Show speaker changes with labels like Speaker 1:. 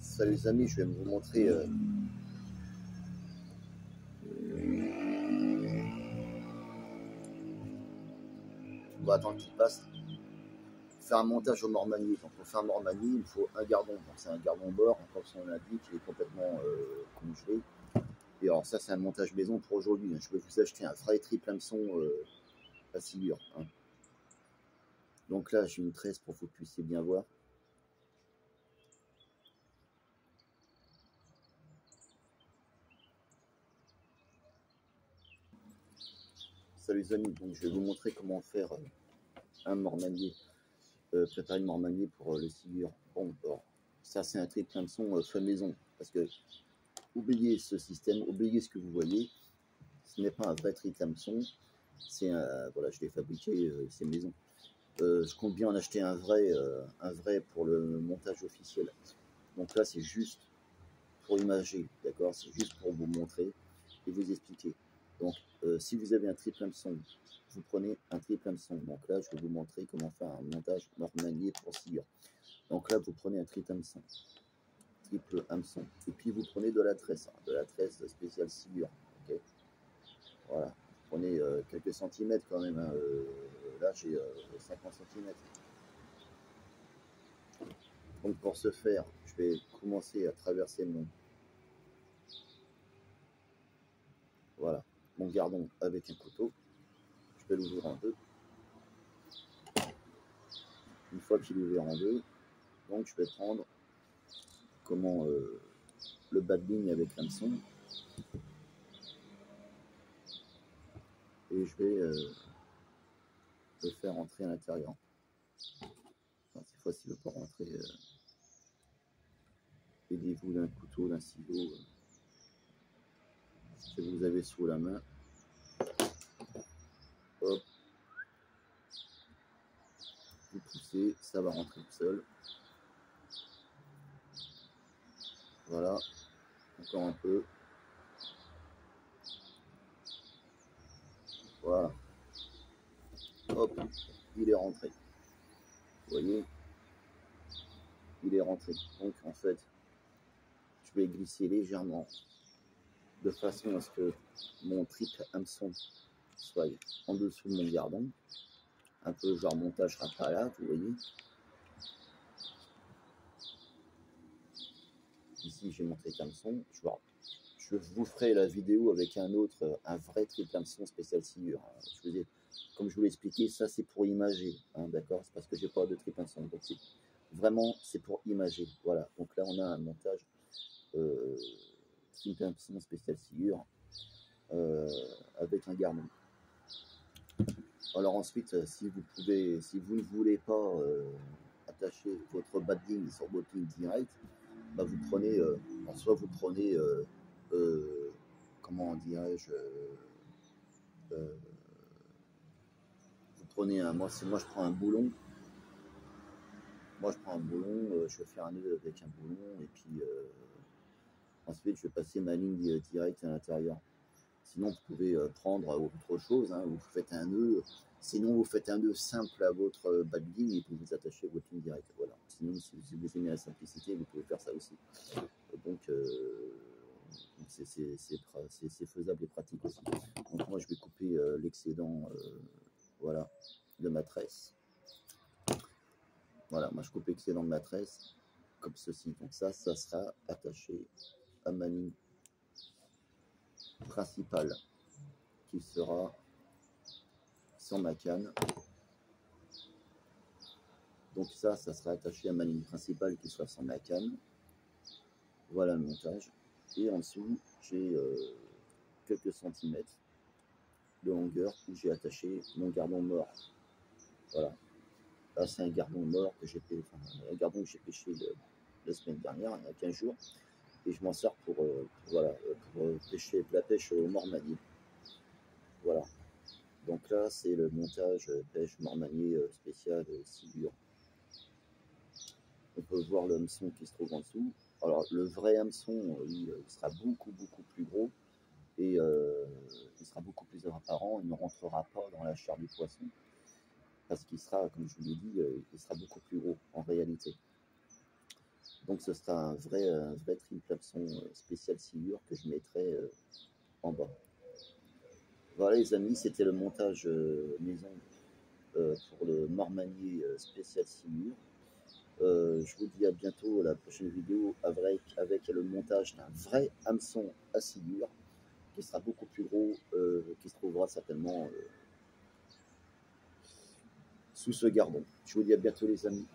Speaker 1: Salut les amis, je vais vous montrer on va attendre qu'il passe. Faire un montage au Mormagny. Donc pour faire un Mormagny, il faut un gardon. Donc c'est un gardon bord, comme son l'indique, il est complètement congelé. Et alors ça c'est un montage maison pour aujourd'hui. Je vais vous acheter un vrai triple hameçon à silure. Hein. Donc là j'ai une tresse pour que vous puissiez bien voir. Salut les amis, donc je vais vous montrer comment faire un Mormagny. Préparer le Mormagny pour le silure. Bon, alors, ça c'est un triple hameçon fait maison. Parce que oubliez ce système, oubliez ce que vous voyez. Ce n'est pas un vrai triple hameçon. C'est un, voilà, je l'ai fabriqué, c'est maison. Je compte bien en acheter un vrai pour le montage officiel. Donc là, c'est juste pour imager, d'accord? C'est juste pour vous montrer et vous expliquer. Donc, si vous avez un triple hameçon, vous prenez un triple hameçon. Donc là, je vais vous montrer comment faire un montage Mormagny pour silure. Donc là, vous prenez un triple hameçon, et puis vous prenez de la tresse spéciale silure. Okay, voilà, vous prenez quelques centimètres quand même. Hein, là, j'ai 50 centimètres. Donc pour ce faire, je vais commencer à traverser mon gardon avec un couteau. Je vais l'ouvrir en deux. Une fois qu'il est ouvert en deux, donc je vais prendre le bas de ligne avec l'hameçon et je vais le faire rentrer à l'intérieur. Enfin, cette fois-ci, il ne veut pas rentrer. Aidez-vous d'un couteau, d'un ciseau que vous avez sous la main. Hop, vous poussez, ça va rentrer tout seul. Voilà, encore un peu. Voilà. Hop, il est rentré. Vous voyez, il est rentré. Donc en fait, je vais glisser légèrement de façon à ce que mon triple hameçon soit en dessous de mon gardon. Un peu genre montage rapala, vous voyez. Ici, j'ai mon triple hameçon. Je vous ferai la vidéo avec un vrai triple hameçon spécial silure. Comme je vous l'ai expliqué, ça c'est pour imager, hein, d'accord? C'est parce que j'ai pas de triple hameçon. Donc vraiment, c'est pour imager. Voilà. Donc là, on a un montage triple hameçon spécial silure avec un gardon. Alors ensuite, si vous ne voulez pas attacher votre bas de ligne sur votre ligne directe, bah vous prenez, soit vous prenez, comment dirais-je, vous prenez moi je prends un boulon. Moi je prends un boulon, je vais faire un nœud avec un boulon et puis ensuite je vais passer ma ligne directe à l'intérieur. Sinon vous pouvez prendre autre chose, hein, vous faites un nœud. Sinon, vous faites un nœud simple à votre bas de ligne et puis vous attachez votre ligne directe. Voilà. Sinon, si vous aimez la simplicité, vous pouvez faire ça aussi. Donc, c'est faisable et pratique aussi. Donc, moi, je vais couper l'excédent voilà, de ma tresse. Voilà, moi, je coupe l'excédent de ma tresse comme ceci. Donc, ça sera attaché à ma ligne principale qui sera sur ma canne. Donc ça sera attaché à ma ligne principale qui sera sur ma canne. Voilà le montage. Et en dessous, j'ai quelques centimètres de longueur où j'ai attaché mon gardon mort. Voilà. Là, c'est un gardon mort que j'ai pêché, un gardon que j'ai pêché la semaine dernière, il y a 15 jours. Et je m'en sers pour pêcher de la pêche au Mormagny. Voilà. Donc là, c'est le montage pêche Mormagny spécial silure. On peut voir le hameçon qui se trouve en dessous. Alors le vrai hameçon, il sera beaucoup plus gros et il sera beaucoup plus apparent. Il ne rentrera pas dans la chair du poisson parce qu'il sera, comme je vous l'ai dit, il sera beaucoup plus gros en réalité. Donc ce sera un vrai triple hameçon spécial sciure que je mettrai en bas. Voilà les amis, c'était le montage maison pour le Marmanier spécial sciure. Je vous dis à bientôt à la prochaine vidéo avec le montage d'un vrai hameçon à sciure qui sera beaucoup plus gros, qui se trouvera certainement sous ce gardon. Je vous dis à bientôt les amis.